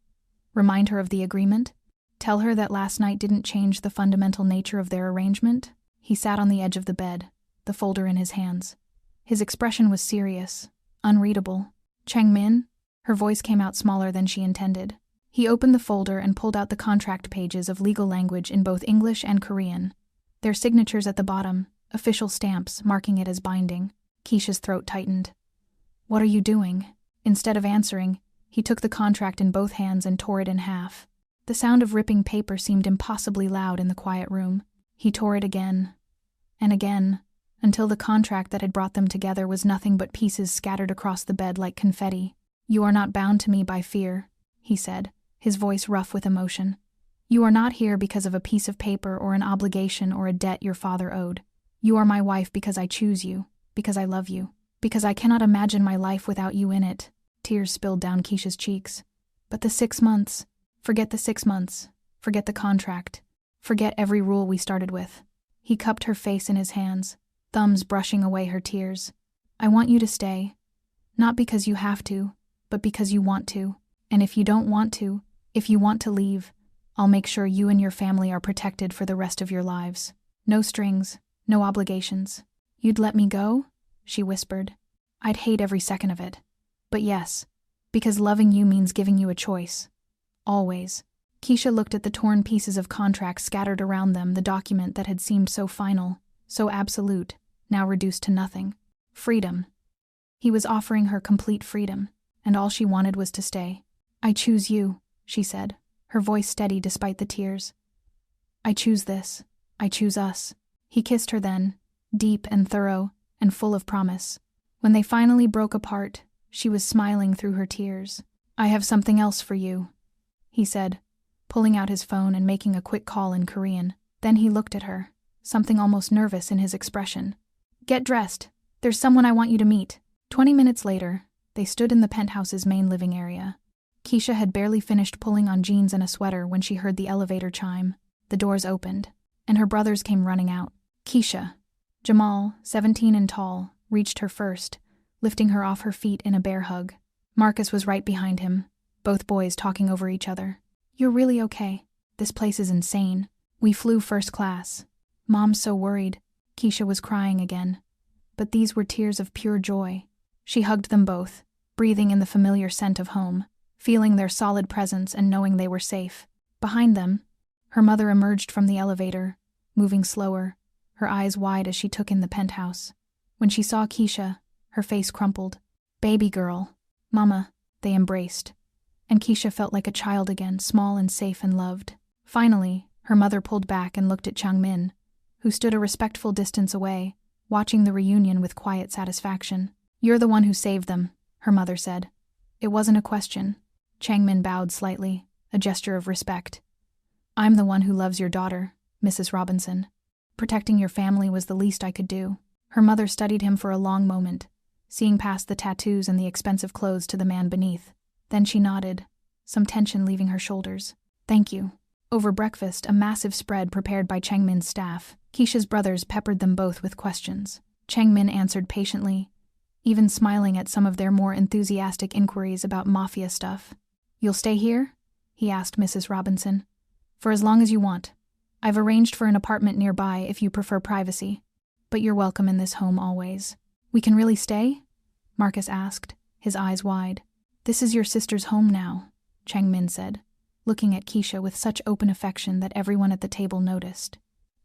Remind her of the agreement? Tell her that last night didn't change the fundamental nature of their arrangement? He sat on the edge of the bed, the folder in his hands. His expression was serious, unreadable. Changmin? Her voice came out smaller than she intended. He opened the folder and pulled out the contract pages of legal language in both English and Korean. Their signatures at the bottom, official stamps marking it as binding. Keisha's throat tightened. What are you doing? Instead of answering, he took the contract in both hands and tore it in half. The sound of ripping paper seemed impossibly loud in the quiet room. He tore it again, and again, until the contract that had brought them together was nothing but pieces scattered across the bed like confetti. You are not bound to me by fear, he said, his voice rough with emotion. You are not here because of a piece of paper or an obligation or a debt your father owed. You are my wife because I choose you, because I love you, because I cannot imagine my life without you in it. Tears spilled down Keisha's cheeks. But the 6 months. Forget the 6 months. Forget the contract. Forget every rule we started with. He cupped her face in his hands, thumbs brushing away her tears. I want you to stay. Not because you have to, but because you want to. And if you don't want to, if you want to leave, I'll make sure you and your family are protected for the rest of your lives. No strings, no obligations. You'd let me go? She whispered. I'd hate every second of it. But yes, because loving you means giving you a choice. Always. Keisha looked at the torn pieces of contract scattered around them, the document that had seemed so final, so absolute, now reduced to nothing. Freedom. He was offering her complete freedom, and all she wanted was to stay. I choose you, she said, her voice steady despite the tears. I choose this. I choose us. He kissed her then, deep and thorough, and full of promise. When they finally broke apart, she was smiling through her tears. I have something else for you, he said, pulling out his phone and making a quick call in Korean. Then he looked at her, something almost nervous in his expression. Get dressed. There's someone I want you to meet. 20 minutes later, they stood in the penthouse's main living area. Keisha had barely finished pulling on jeans and a sweater when she heard the elevator chime. The doors opened, and her brothers came running out. Keisha. Jamal, 17 and tall, reached her first, lifting her off her feet in a bear hug. Marcus was right behind him, both boys talking over each other. You're really okay. This place is insane. We flew first class. Mom's so worried. Keisha was crying again. But these were tears of pure joy. She hugged them both, breathing in the familiar scent of home, feeling their solid presence and knowing they were safe. Behind them, her mother emerged from the elevator, moving slower, her eyes wide as she took in the penthouse. When she saw Keisha, her face crumpled. Baby girl. Mama. They embraced. And Keisha felt like a child again, small and safe and loved. Finally, her mother pulled back and looked at Changmin, who stood a respectful distance away, watching the reunion with quiet satisfaction. You're the one who saved them, her mother said. It wasn't a question. Changmin bowed slightly, a gesture of respect. I'm the one who loves your daughter, Mrs. Robinson. Protecting your family was the least I could do. Her mother studied him for a long moment, seeing past the tattoos and the expensive clothes to the man beneath. Then she nodded, some tension leaving her shoulders. Thank you. Over breakfast, a massive spread prepared by Changmin's staff, Keisha's brothers peppered them both with questions. Changmin answered patiently, even smiling at some of their more enthusiastic inquiries about Mafia stuff. You'll stay here? He asked Mrs. Robinson. For as long as you want. I've arranged for an apartment nearby if you prefer privacy. But you're welcome in this home always. We can really stay? Marcus asked, his eyes wide. This is your sister's home now, Changmin said, looking at Keisha with such open affection that everyone at the table noticed.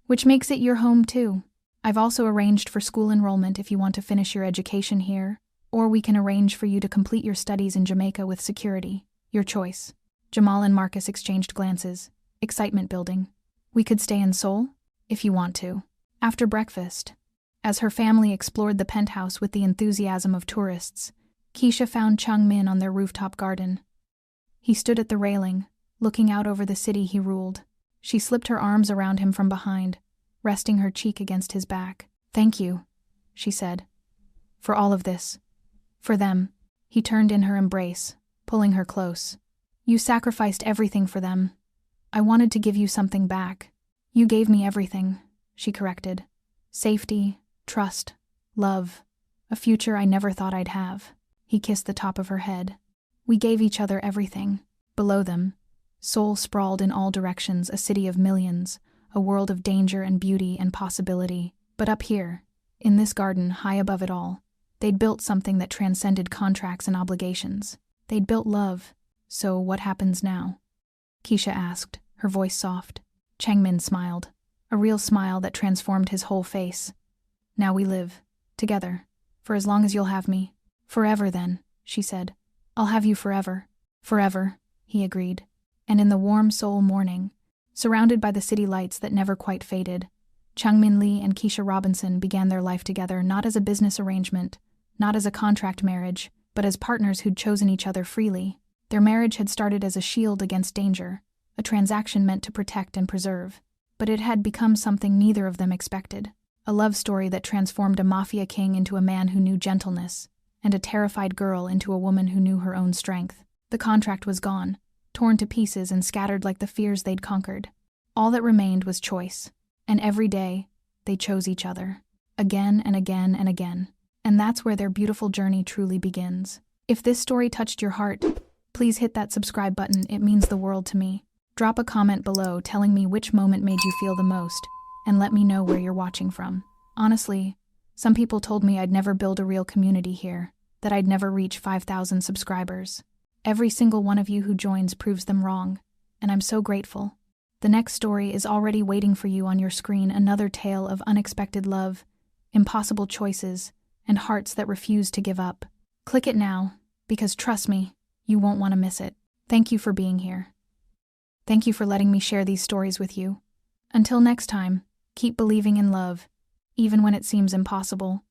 Which makes it your home too. I've also arranged for school enrollment if you want to finish your education here, or we can arrange for you to complete your studies in Jamaica with security. Your choice. Jamal and Marcus exchanged glances, excitement building. We could stay in Seoul? If you want to. After breakfast, as her family explored the penthouse with the enthusiasm of tourists, Keisha found Chung Min on their rooftop garden. He stood at the railing, looking out over the city he ruled. She slipped her arms around him from behind, resting her cheek against his back. "Thank you," she said. "For all of this. For them." He turned in her embrace, pulling her close. "You sacrificed everything for them. I wanted to give you something back." "You gave me everything," she corrected. "Safety, trust, love, a future I never thought I'd have." He kissed the top of her head. "We gave each other everything." Below them, Seoul sprawled in all directions, a city of millions, a world of danger and beauty and possibility. But up here, in this garden high above it all, they'd built something that transcended contracts and obligations. They'd built love. "So what happens now?" Keisha asked, her voice soft. Changmin smiled, a real smile that transformed his whole face. "Now we live, together, for as long as you'll have me." "Forever then," she said. "I'll have you forever." "Forever," he agreed. And in the warm Seoul morning, surrounded by the city lights that never quite faded, Changmin Lee and Keisha Robinson began their life together, not as a business arrangement, not as a contract marriage, but as partners who'd chosen each other freely. Their marriage had started as a shield against danger, a transaction meant to protect and preserve. But it had become something neither of them expected. A love story that transformed a mafia king into a man who knew gentleness, and a terrified girl into a woman who knew her own strength. The contract was gone, torn to pieces and scattered like the fears they'd conquered. All that remained was choice. And every day, they chose each other. Again and again and again. And that's where their beautiful journey truly begins. If this story touched your heart, please hit that subscribe button. It means the world to me. Drop a comment below telling me which moment made you feel the most, and let me know where you're watching from. Honestly, some people told me I'd never build a real community here, that I'd never reach 5,000 subscribers. Every single one of you who joins proves them wrong, and I'm so grateful. The next story is already waiting for you on your screen, another tale of unexpected love, impossible choices, and hearts that refuse to give up. Click it now, because trust me, you won't want to miss it. Thank you for being here. Thank you for letting me share these stories with you. Until next time, keep believing in love, even when it seems impossible.